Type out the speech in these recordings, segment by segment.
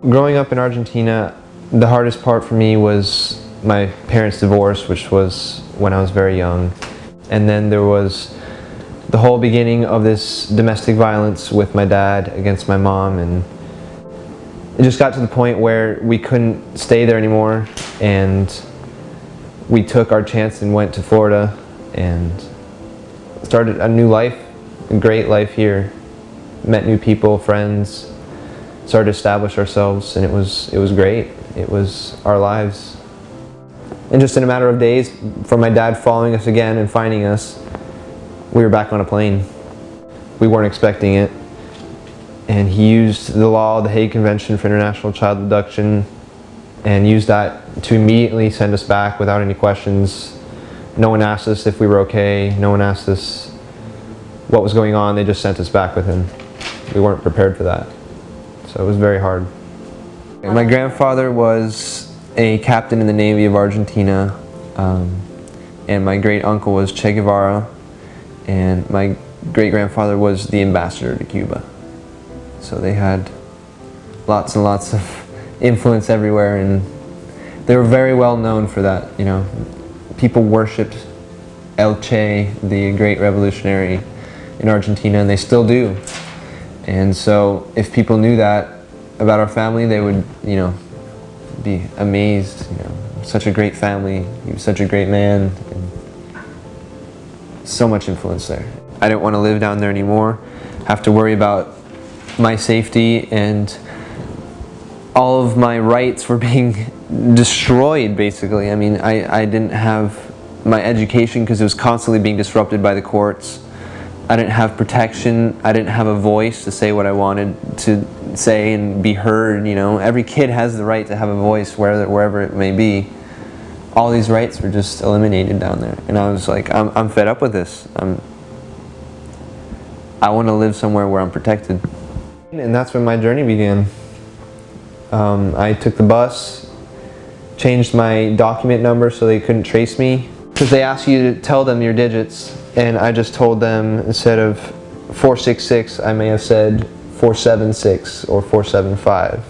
growing up in Argentina, the hardest part for me was my parents' divorce, which was when I was very young. And then there was the whole beginning of this domestic violence with my dad against my mom, and it just got to the point where we couldn't stay there anymore, and we took our chance and went to Florida and started a new life, a great life here. Met new people, friends, started to establish ourselves, and it was great. It was our lives. And just in a matter of days, from my dad following us again and finding us, we were back on a plane. We weren't expecting it. And he used the law, the Hague Convention for International Child Abduction, and used that to immediately send us back without any questions. No one asked us if we were okay. No one asked us what was going on. They just sent us back with him. We weren't prepared for that. So it was very hard. My grandfather was a captain in the Navy of Argentina, and my great uncle was Che Guevara, and my great grandfather was the ambassador to Cuba. So they had lots and lots of influence everywhere, and they were very well known for that. You know, people worshipped El Che, the great revolutionary in Argentina, and they still do. And so if people knew that about our family, they would, you know, be amazed. You know, such a great family, he was such a great man, and so much influence there. I didn't want to live down there anymore, have to worry about my safety, and all of my rights were being destroyed, basically. I mean, I didn't have my education because it was constantly being disrupted by the courts. I didn't have protection. I didn't have a voice to say what I wanted to say and be heard. You know, every kid has the right to have a voice wherever it may be. All these rights were just eliminated down there, and I was like, I'm fed up with this. I want to live somewhere where I'm protected. And that's when my journey began. I took the bus, changed my document number so they couldn't trace me, because they ask you to tell them your digits, and I just told them, instead of 466, I may have said 476 or 475.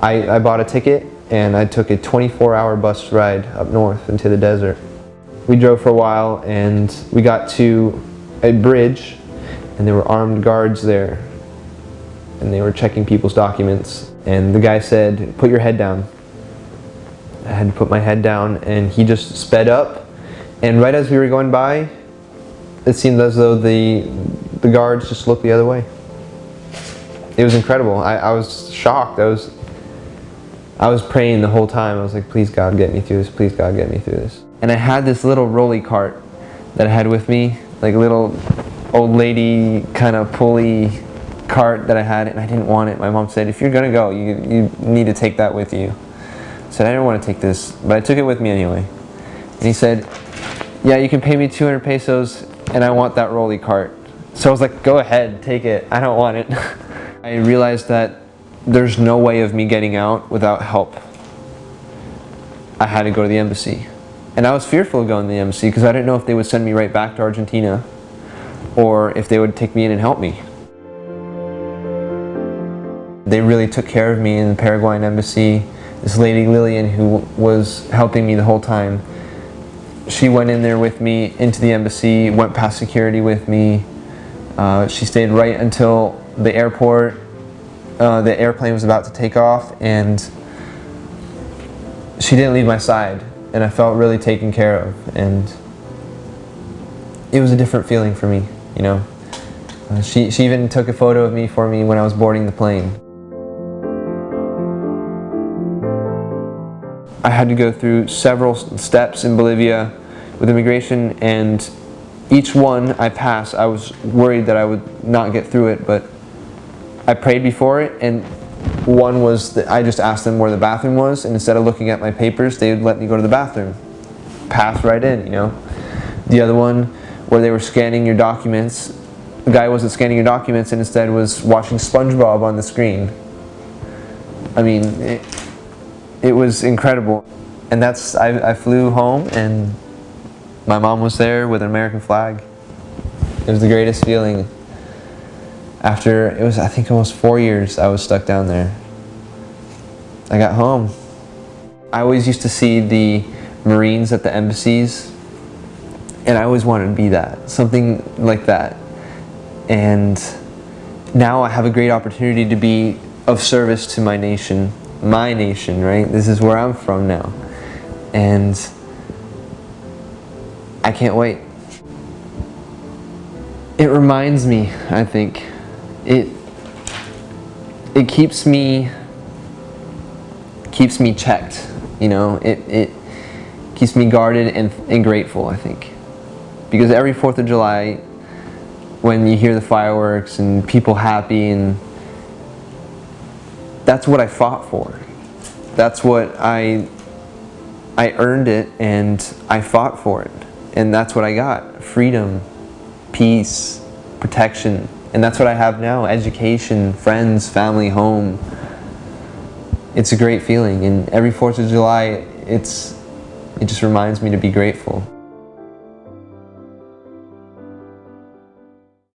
I bought a ticket, and I took a 24-hour bus ride up north into the desert. We drove for a while, and we got to a bridge, and there were armed guards there, and they were checking people's documents, and the guy said, "Put your head down." I had to put my head down, and he just sped up, and right as we were going by, it seemed as though the guards just looked the other way. It was incredible. I was shocked. I was praying the whole time. I was like, "Please God, get me through this. Please God, get me through this." And I had this little rolly cart that I had with me, like a little old lady kind of pulley cart that I had, and I didn't want it. My mom said, "If you're gonna go, you need to take that with you." I said, "I didn't want to take this," but I took it with me anyway. And he said, "Yeah, you can pay me 200 pesos, and I want that rolly cart." So I was like, "Go ahead, take it. I don't want it." I realized that there's no way of me getting out without help. I had to go to the embassy. And I was fearful of going to the embassy because I didn't know if they would send me right back to Argentina or if they would take me in and help me. They really took care of me in the Paraguayan embassy. This lady Lillian, who was helping me the whole time, she went in there with me into the embassy, went past security with me. She stayed right until the airport. The airplane was about to take off, and she didn't leave my side, and I felt really taken care of, and it was a different feeling for me, you know. She even took a photo of me for me when I was boarding the plane. I had to go through several steps in Bolivia with immigration, and each one I passed, I was worried that I would not get through it, but I prayed before it, and one was that I just asked them where the bathroom was, and instead of looking at my papers, they would let me go to the bathroom. Pass right in, you know. The other one, where they were scanning your documents, the guy wasn't scanning your documents and instead was watching SpongeBob on the screen. I mean, it was incredible. And I flew home, and my mom was there with an American flag. It was the greatest feeling. After, it was, I think, almost 4 years I was stuck down there. I got home. I always used to see the Marines at the embassies, and I always wanted to be that, something like that. And now I have a great opportunity to be of service to my nation, right? This is where I'm from now. And I can't wait. It reminds me, I think, it keeps me checked, you know, it keeps me guarded and grateful, I think. Because every 4th of July, when you hear the fireworks and people happy, and that's what I fought for. That's what I earned it, and I fought for it. And that's what I got. Freedom, peace, protection. And that's what I have now. Education, friends, family, home. It's a great feeling. And every 4th of July, it just reminds me to be grateful.